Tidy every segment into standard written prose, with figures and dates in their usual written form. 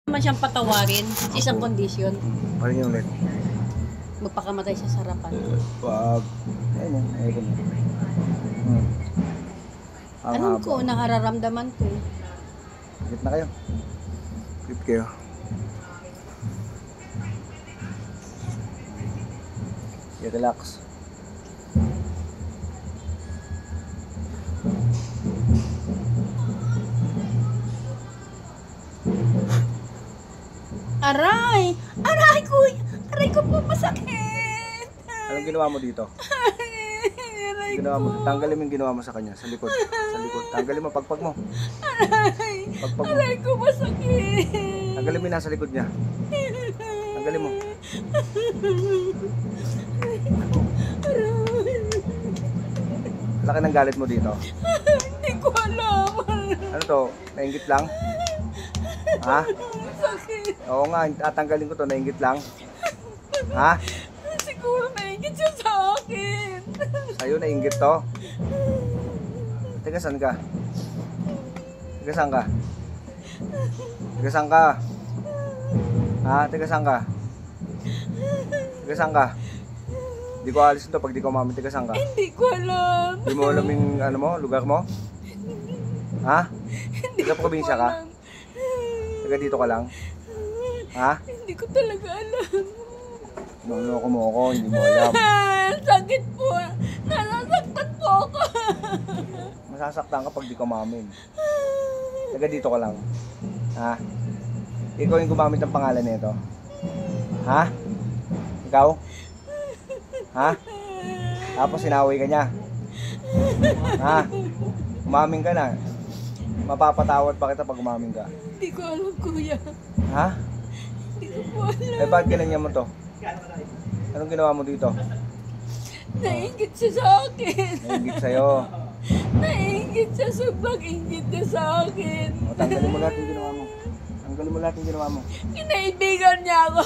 Naman siyang patawarin sa isang kondisyon. Paano yung ulit? Magpakamatay sa harapan. Wag. Ayun, ayun. Alam ko, nakararamdaman ko eh. Higit na kayo. Higit kayo. Relax. Aray! Aray ko! Aray ko po masakit! Anong ginawa mo dito? Aray Ginawa mo, ko! tanggalin mo yung ginawa mo sa kanya, sa likod. Sa likod. Tanggalin mo, pagpag mo. Aray! Pagpag mo. Aray ko masakit! Tanggalin mo yung nasa likod niya. Tanggalin mo. Laki ng galit mo dito. Hindi ko alam. Ano to? Nainggit lang? Ha? Sakit. Oo nga, tatanggalin ko to, nainggit lang. Ha? Siguro naingit siya sa akin. Sa'yo nainggit to? Teka, saan ka? Teka, saan ka? Teka, saan ka? Ha? Teka, saan ka? Teka, saan ka? Hindi ko alis ito pag di ko mami. Teka, saan ka? Hindi ko alam. Hindi mo alam yung ano mo, lugar mo? Ha? Teka, probinsya ka? Teka, dito ka lang? Ha? Hindi ko talaga alam. Naloko mo ako, hindi mo alam. Sakit po. Nasasaktan po ako. Masasaktan ka pag di ka mamin. Teka, dito ka lang. Ha? Ikaw yung gumamit ng pangalan nito. Ha? Ikaw? Ha? Tapos sinaway ka niya. Ha? Umamin ka na. Mapapatawad pa kita pag umamin ka. Hindi ko alam, kuya. Ha? Hindi ko po alam. Eh, bakit ginanyan mo to? Anong ginawa mo dito? Naingit siya sa akin. Nainggit sa'yo. Naingit siya. Sobrang ingit niya sa akin. O, tanggalin mo lahat yung ginawa mo. Tanggalin mo lahat yung ginawa mo. Kinaibigan niya ako.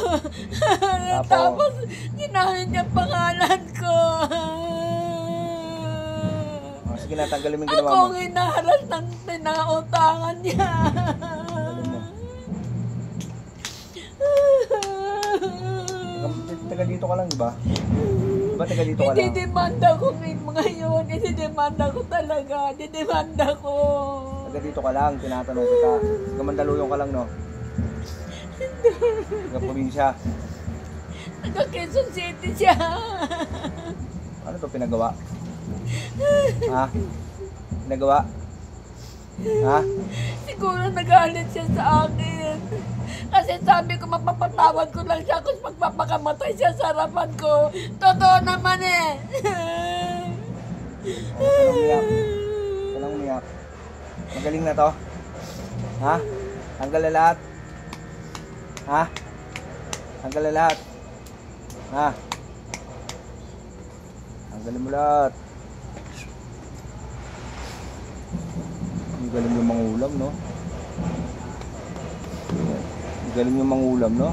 Tapos, ginamit niya pangalan ko. O, sige na, tanggalin mo yung ginawa Ako mo. ang hinaharas ng pinautangan niya. Tanggalin mo. Taga dito ka lang, di ba? Di ba taga dito ka lang? Ididemanda ko ngayon. Ididemanda ko talaga. Ididemanda ko. Taga dito ka lang, tinatanong kita. Taga Mandaluyong ka lang, no? Taga probinsya. Taga Quezon City siya. Ano to pinagawa? Ha? Pinagawa? Ha? Siguro nagalit siya sa akin. Kasi sabi ko mapapatawad ko lang siya kung magpapakamatay siya sa harapan ko. Totoo naman eh. Walang umiyak. Walang umiyak. Magaling na to? Ha? Tanggal na lahat? Ha? Tanggal na lahat? Ha? Tanggalin mo lahat. Ang galing yung mangulam, no? Ang galing yung mangulam, no?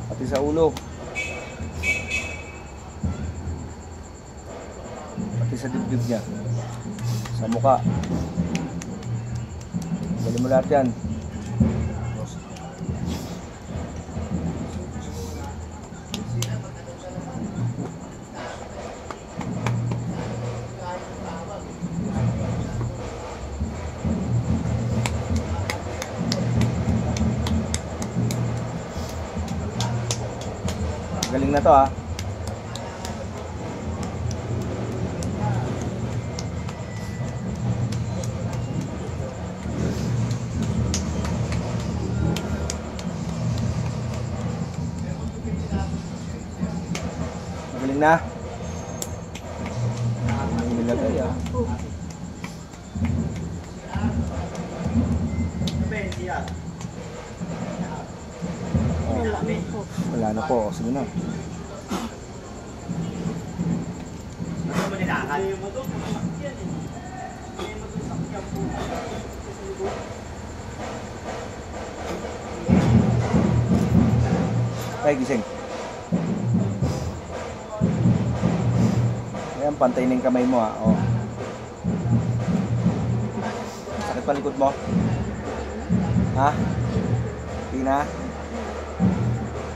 Pati sa ulo. Pati sa dibdib niya. Sa mukha. Galing mo lahat yan. Galing na to, ha. Magaling na. Ang nilagay, ha. Wala na po. Sige na. Ay, gising. Ayan, pantay na yung kamay mo, ha. Oh. palikod mo? Ha? Tina?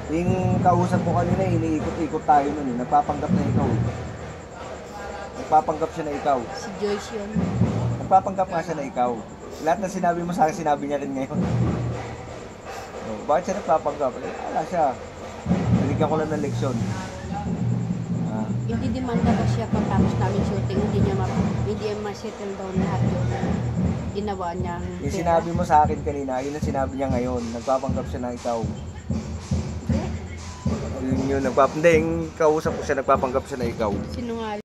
Yung kausap ko kanina, iniikot-ikot tayo nun eh. Nagpapanggap na ikaw eh. Nagpapanggap siya na ikaw. Si Joyce yun. Nagpapanggap nga siya na ikaw. Lahat na sinabi mo sa akin, sinabi niya rin ngayon. So, bakit siya nagpapanggap? Wala siya. Binigyan ko lang ng leksyon. Hindi demanda ba siya pagtapos namin shooting, hindi niya ma-settle down lahat yung ginawa niyang Yung sinabi mo sa akin kanina, yun ang sinabi niya ngayon. Nagpapanggap siya na ikaw. Yun yung kausap ko siya, nagpapanggap siya na ikaw. Sinungaling.